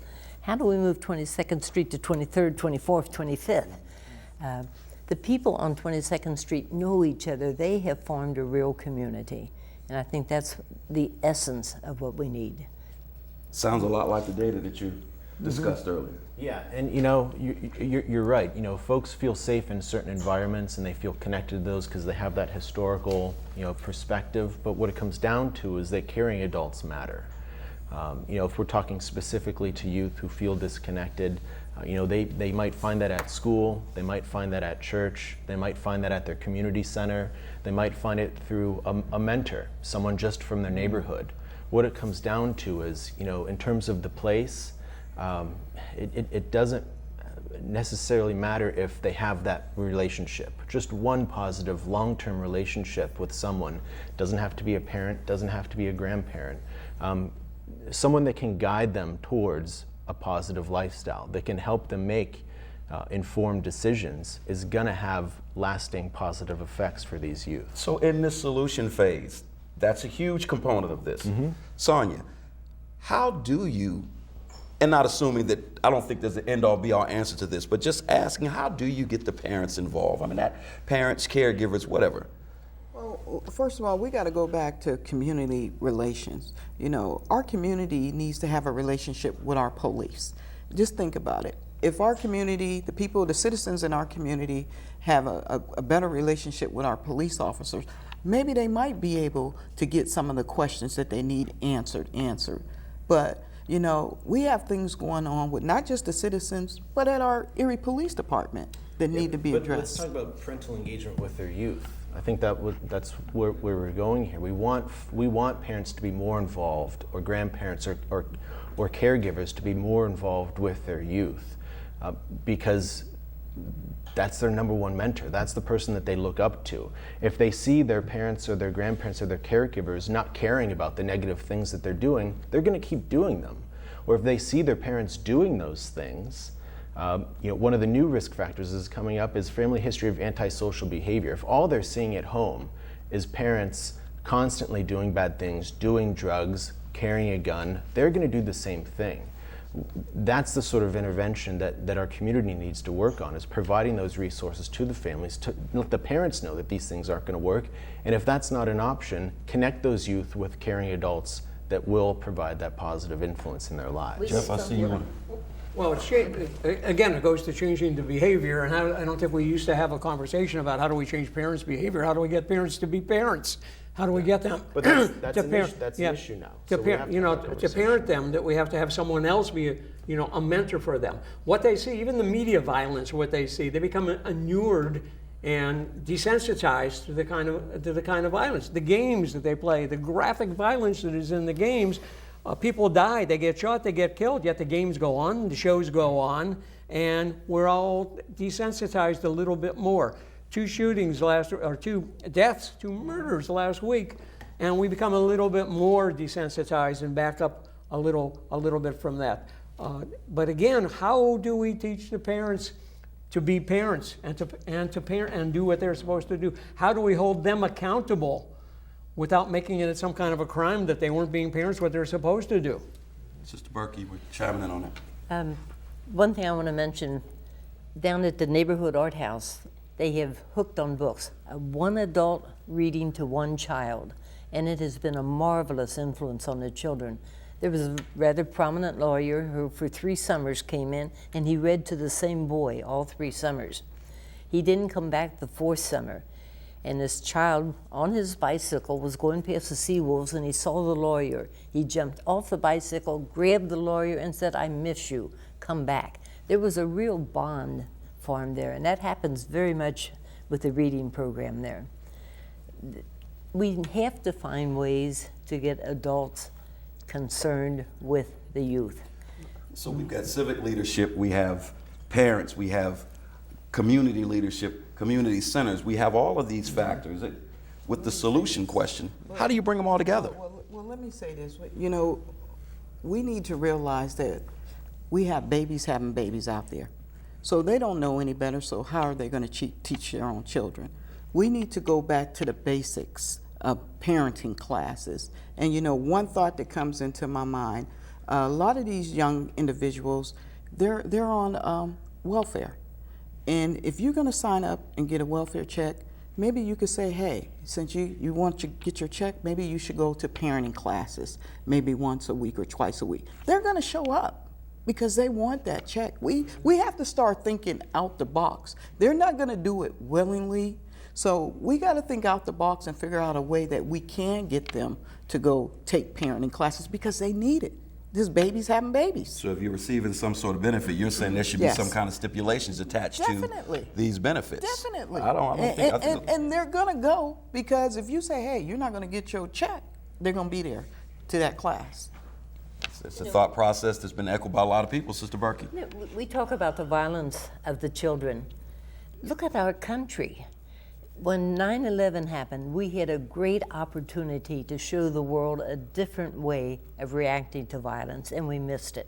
Speaker 8: How do we move 22nd Street to 23rd, 24th, 25th? The people on 22nd Street know each other. They have formed a real community. And I think that's the essence of what we need.
Speaker 1: Sounds a lot like the data that you discussed earlier.
Speaker 2: Yeah, and you're right. Folks feel safe in certain environments and they feel connected to those because they have that historical, perspective. But what it comes down to is that caring adults matter. If we're talking specifically to youth who feel disconnected, they might find that at school, they might find that at church, they might find that at their community center, they might find it through a mentor, someone just from their neighborhood. What it comes down to is, in terms of the place, it doesn't necessarily matter if they have that relationship. Just one positive long-term relationship with someone, doesn't have to be a parent, doesn't have to be a grandparent, someone that can guide them towards a positive lifestyle, that can help them make informed decisions, is going to have lasting positive effects for these youth.
Speaker 1: So in this solution phase, that's a huge component of this. Sonia, how do you, and not assuming that, I don't think there's an end-all be-all answer to this, but just asking, how do you get the parents involved? I mean, that parents, caregivers, whatever.
Speaker 5: Well, first of all, we got to go back to community relations. Our community needs to have a relationship with our police. Just think about it. If our community, the citizens in our community have a better relationship with our police officers, maybe they might be able to get some of the questions that they need answered. But, we have things going on with not just the citizens, but at our Erie Police Department that need to be addressed.
Speaker 2: Let's talk about parental engagement with their youth. I think that's where we're going here. We want parents to be more involved, or grandparents or caregivers to be more involved with their youth, because that's their number one mentor. That's the person that they look up to. If they see their parents or their grandparents or their caregivers not caring about the negative things that they're doing, they're going to keep doing them. Or if they see their parents doing those things, one of the new risk factors is coming up is family history of antisocial behavior. If all they're seeing at home is parents constantly doing bad things, doing drugs, carrying a gun, they're going to do the same thing. That's the sort of intervention that our community needs to work on, is providing those resources to the families, to let the parents know that these things aren't going to work. And if that's not an option, connect those youth with caring adults that will provide that positive influence in their lives.
Speaker 1: Jeff, I see you.
Speaker 3: Well, again, it goes to changing the behavior, and I don't think we used to have a conversation about how do we change parents' behavior, how do we get parents to be parents, how do we get them
Speaker 2: But that's an issue now.
Speaker 3: To parent them, that we have to have someone else be a mentor for them. What they see, even the media violence, what they see, they become inured and desensitized to the kind of violence. The games that they play, the graphic violence that is in the games. People die, they get shot, they get killed, yet the games go on, the shows go on, and we're all desensitized a little bit more. 2 deaths, 2 murders last week, and we become a little bit more desensitized and back up a little bit from that. But again, how do we teach the parents to be parents and to parent and do what they're supposed to do? How do we hold them accountable without making it some kind of a crime that they weren't being parents what they're supposed to do?
Speaker 1: Sister Berkey, we're chiming in on that.
Speaker 8: One thing I want to mention, down at the neighborhood art house, they have hooked on books, 1 adult reading to 1 child, and it has been a marvelous influence on the children. There was a rather prominent lawyer who for 3 summers came in, and he read to the same boy all 3 summers. He didn't come back the 4th summer. And this child on his bicycle was going past the sea wolves, and he saw the lawyer. He jumped off the bicycle, grabbed the lawyer, and said, "I miss you, come back." There was a real bond formed there, and that happens very much with the reading program there. We have to find ways to get adults concerned with the youth.
Speaker 1: So we've got civic leadership, we have parents, we have community leadership, community centers. We have all of these factors. With the solution question, how do you bring them all together?
Speaker 5: Well, let me say this. You know, we need to realize that we have babies having babies out there. So they don't know any better, so how are they going to teach their own children? We need to go back to the basics of parenting classes. And you know, one thought that comes into my mind, a lot of these young individuals, they're on welfare. And if you're going to sign up and get a welfare check, maybe you could say, hey, since you want to get your check, maybe you should go to parenting classes, maybe once a week or twice a week. They're going to show up because they want that check. We have to start thinking out the box. They're not going to do it willingly. So we got to think out the box and figure out a way that we can get them to go take parenting classes because they need it. This baby's having babies.
Speaker 1: So if you're receiving some sort of benefit, you're saying there should be some kind of stipulations attached to these benefits.
Speaker 5: Definitely.
Speaker 1: I don't think
Speaker 5: and they're gonna go because if you say, hey, you're not gonna get your check, they're gonna be there to that class.
Speaker 1: It's a thought process that's been echoed by a lot of people, Sister Berkey.
Speaker 8: We talk about the violence of the children. Look at our country. When 9/11 happened, we had a great opportunity to show the world a different way of reacting to violence, and we missed it.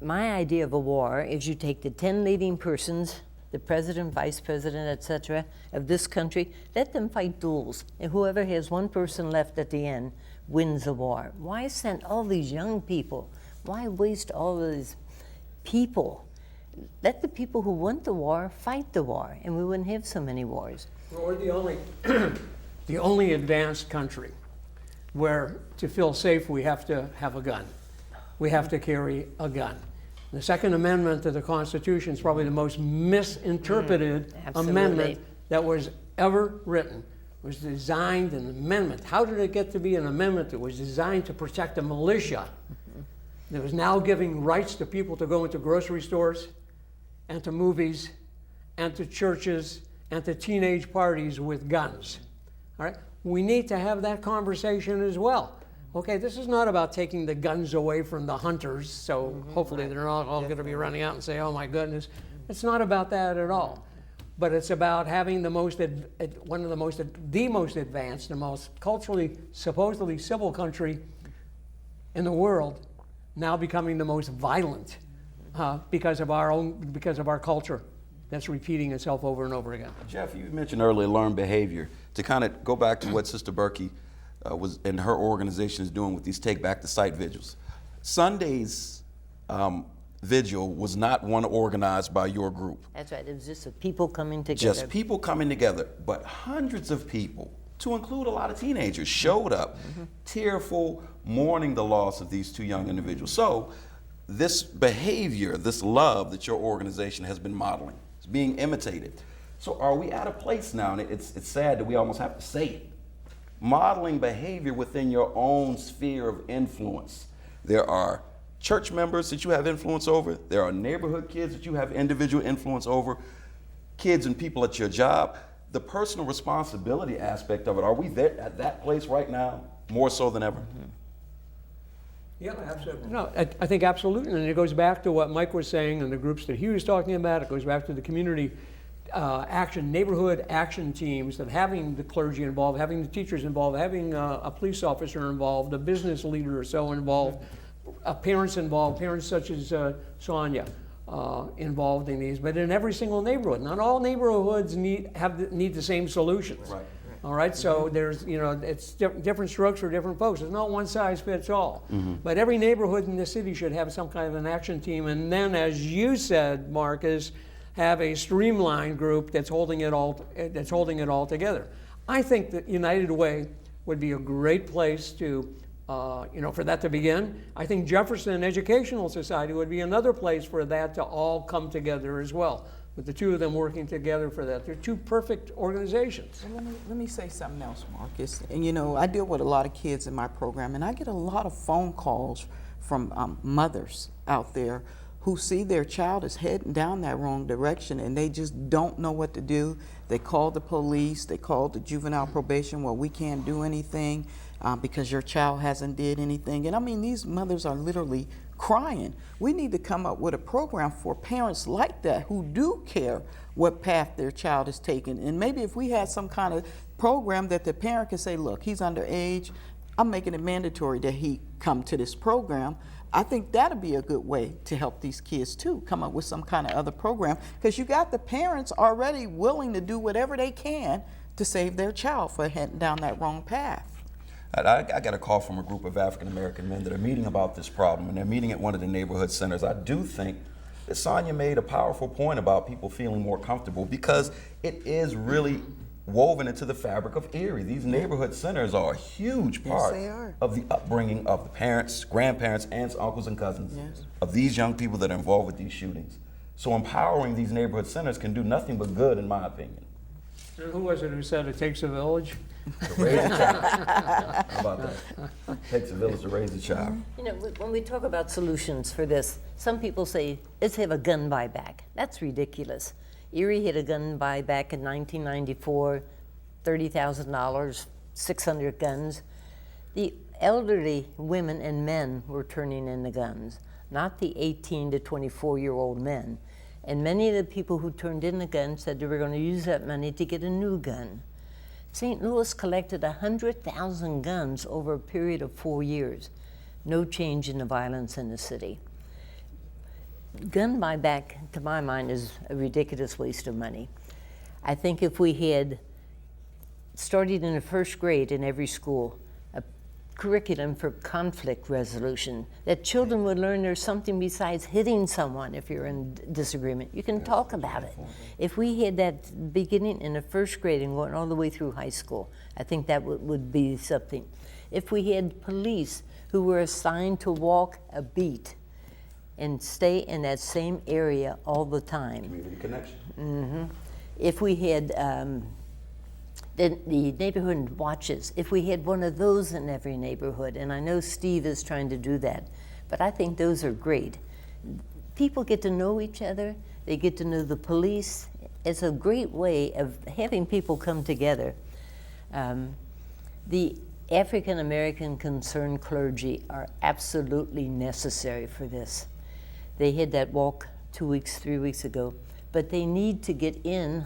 Speaker 8: My idea of a war is you take the 10 leading persons, the president, vice president, etc., of this country, let them fight duels, and whoever has one person left at the end wins the war. Why send all these young people? Why waste all of these people? Let the people who want the war fight the war, and we wouldn't have so many wars.
Speaker 3: Well, we're the only advanced country where to feel safe we have to have a gun. We have to carry a gun. The Second Amendment to the Constitution is probably the most misinterpreted amendment that was ever written. It was designed, an amendment. How did it get to be an amendment that was designed to protect the militia that was now giving rights to people to go into grocery stores and to movies and to churches and to teenage parties with guns? All right? We need to have that conversation as well. Okay, this is not about taking the guns away from the hunters, so hopefully they're not all going to be running out and say, oh my goodness. It's not about that at all. But it's about having the most advanced, the most culturally, supposedly civil country in the world now becoming the most violent because of our culture that's repeating itself over and over again.
Speaker 1: Jeff, you mentioned earlier learned behavior. To kind of go back to what Sister Berkey was and her organization is doing with these Take Back the Site vigils. Sunday's vigil was not one organized by your group.
Speaker 8: That's right. It was just people coming together.
Speaker 1: Just people coming together, but hundreds of people, to include a lot of teenagers, showed up, tearful, mourning the loss of these two young individuals. So this behavior, this love that your organization has been modeling, is being imitated. So are we at a place now, and it's sad that we almost have to say it, modeling behavior within your own sphere of influence? There are church members that you have influence over. There are neighborhood kids that you have individual influence over. Kids and people at your job. The personal responsibility aspect of it, are we there at that place right now, more so than ever?
Speaker 3: Yeah, absolutely. No, I think absolutely, and it goes back to what Mike was saying and the groups that he was talking about. It goes back to the community action, neighborhood action teams, that having the clergy involved, having the teachers involved, having a police officer involved, a business leader or so involved, parents involved, parents such as Sonia involved in these, but in every single neighborhood. Not all neighborhoods need the same solutions. Right. All right, so there's, it's different strokes for different folks. It's not one size fits all. But every neighborhood in the city should have some kind of an action team, and then, as you said, Marcus, have a streamlined group that's holding it all together. I think that United Way would be a great place to, for that to begin. I think Jefferson Educational Society would be another place for that to all come together as well. with the two of them working together for that. They're two perfect organizations.
Speaker 5: Well, let me say something else, Marcus. And you know, I deal with a lot of kids in my program, and I get a lot of phone calls from mothers out there who see their child is heading down that wrong direction, and they just don't know what to do. They call the police, they call the juvenile probation. Well, we can't do anything because your child hasn't did anything. And I mean, these mothers are literally crying. We need to come up with a program for parents like that who do care what path their child is taking. And maybe if we had some kind of program that the parent could say, look, he's underage, I'm making it mandatory that he come to this program. I think that'd be a good way to help these kids too, come up with some kind of other program, because you got the parents already willing to do whatever they can to save their child for heading down that wrong path.
Speaker 1: I got a call from a group of African American men that are meeting about this problem, and they're meeting at one of the neighborhood centers. I do think that Sonia made a powerful point about people feeling more comfortable, because it is really woven into the fabric of Erie. These neighborhood centers are a huge part of the upbringing of the parents, grandparents, aunts, uncles, and cousins of these young people that are involved with these shootings. So empowering these neighborhood centers can do nothing but good, in my opinion.
Speaker 3: Who was it who said it takes a village?
Speaker 1: To raise a child. How about that? It takes a village to raise a child.
Speaker 8: You know, when we talk about solutions for this, some people say, let's have a gun buyback. That's ridiculous. Erie had a gun buyback in 1994, $30,000, 600 guns. The elderly women and men were turning in the guns, not the 18 to 24-year-old men. And many of the people who turned in the gun said they were going to use that money to get a new gun. St. Louis collected 100,000 guns over a period of 4 years. No change in the violence in the city. Gun buyback, to my mind, is a ridiculous waste of money. I think if we had started in the first grade in every school a curriculum for conflict resolution, that children would learn there's something besides hitting someone if you're in disagreement. You can talk about it. If we had that beginning in the first grade and going all the way through high school, I think that would be something. If we had police who were assigned to walk a beat and stay in that same area all the time.
Speaker 1: Community connection.
Speaker 8: Mm-hmm. If we had the neighborhood watches, if we had one of those in every neighborhood, and I know Steve is trying to do that, but I think those are great. People get to know each other, they get to know the police. It's a great way of having people come together. The African American concerned clergy are absolutely necessary for this. They had that walk 3 weeks ago, but they need to get in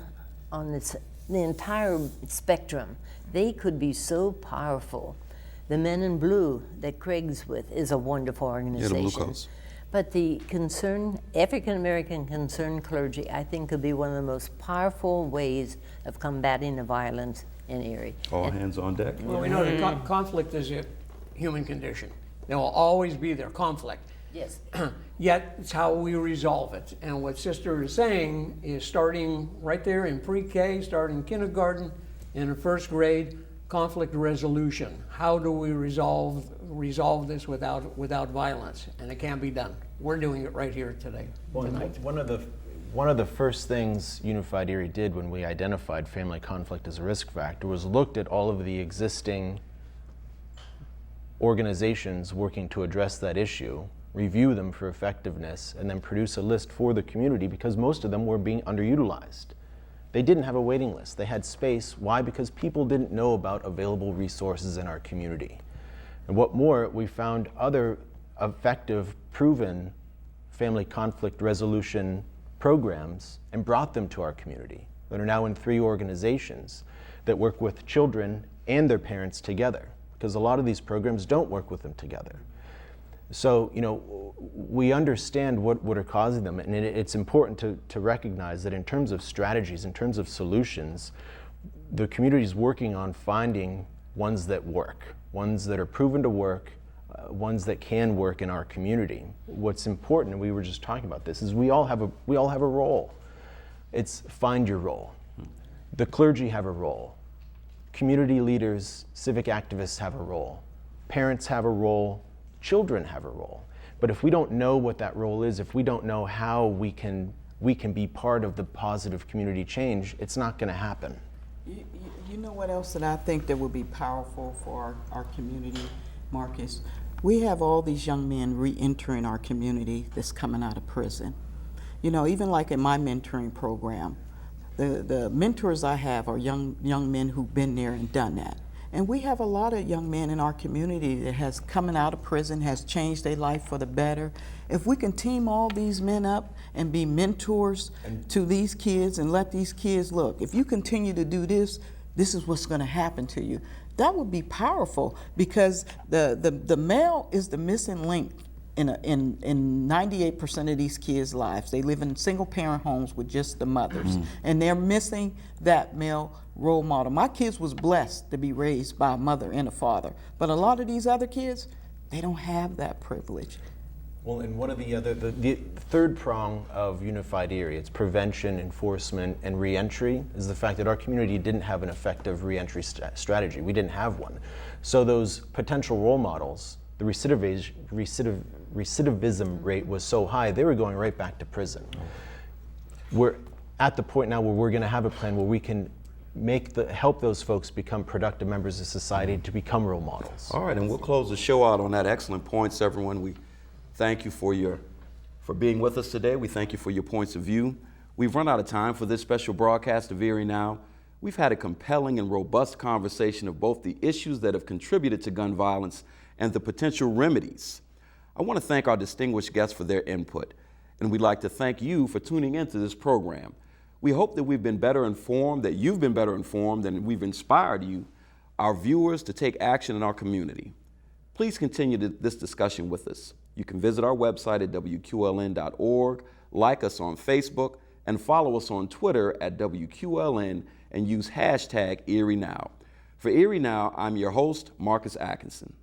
Speaker 8: on the entire spectrum. They could be so powerful. The Men in Blue that Craig's with is a wonderful organization.
Speaker 1: Yeah, the Blue Coats.
Speaker 8: But the African American concerned clergy, I think, could be one of the most powerful ways of combating the violence in Erie.
Speaker 1: All hands on deck.
Speaker 3: Well, we know that conflict is a human condition. There will always be there, conflict.
Speaker 8: Yes.
Speaker 3: Yet it's how we resolve it. And what Sister is saying is, starting right there in pre-K, starting kindergarten, in the first grade, conflict resolution. How do we resolve this without violence? And it can be done. We're doing it right here today. Tonight.
Speaker 2: One of the first things Unified Erie did when we identified family conflict as a risk factor was looked at all of the existing organizations working to address that issue, review them for effectiveness, and then produce a list for the community, because most of them were being underutilized. They didn't have a waiting list. They had space. Why? Because people didn't know about available resources in our community. And what more, we found other effective, proven family conflict resolution programs and brought them to our community that are now in 3 organizations that work with children and their parents together, because a lot of these programs don't work with them together. So, we understand what are causing them, and it's important to recognize that in terms of strategies, in terms of solutions, the community is working on finding ones that work, ones that are proven to work, ones that can work in our community. What's important, and we were just talking about this, is we all have a role. It's find your role. The clergy have a role. Community leaders, civic activists have a role. Parents have a role. Children have a role. But if we don't know what that role is, if we don't know how we can we can be part of the positive community change, it's not going to happen.
Speaker 5: You know what else that I think that would be powerful for our community, Marcus? We have all these young men re-entering our community that's coming out of prison. You know, even like in my mentoring program, the mentors I have are young men who've been there and done that. And we have a lot of young men in our community that has coming out of prison, has changed their life for the better. If we can team all these men up and be mentors to these kids and let these kids look, if you continue to do this, this is what's going to happen to you. That would be powerful, because the male is the missing link in 98% of these kids' lives. They live in single parent homes with just the mothers, and they're missing that male role model. My kids was blessed to be raised by a mother and a father, but a lot of these other kids, they don't have that privilege.
Speaker 2: Well, and one of the third prong of Unified Erie, it's prevention, enforcement, and reentry, is the fact that our community didn't have an effective reentry strategy. We didn't have one. So those potential role models, the recidivism rate was so high, they were going right back to prison. We're at the point now where we're going to have a plan where we can help those folks become productive members of society, to become role models.
Speaker 1: All right, and we'll close the show out on that. Excellent points, everyone. We thank you for being with us today. We thank you for your points of view. We've run out of time for this special broadcast of Erie Now. We've had a compelling and robust conversation of both the issues that have contributed to gun violence and the potential remedies. I want to thank our distinguished guests for their input, and we'd like to thank you for tuning into this program. We hope that we've been better informed, that you've been better informed, and we've inspired you, our viewers, to take action in our community. Please continue this discussion with us. You can visit our website at WQLN.org, like us on Facebook, and follow us on Twitter at WQLN, and use hashtag Erie Now. For Erie Now, I'm your host, Marcus Atkinson.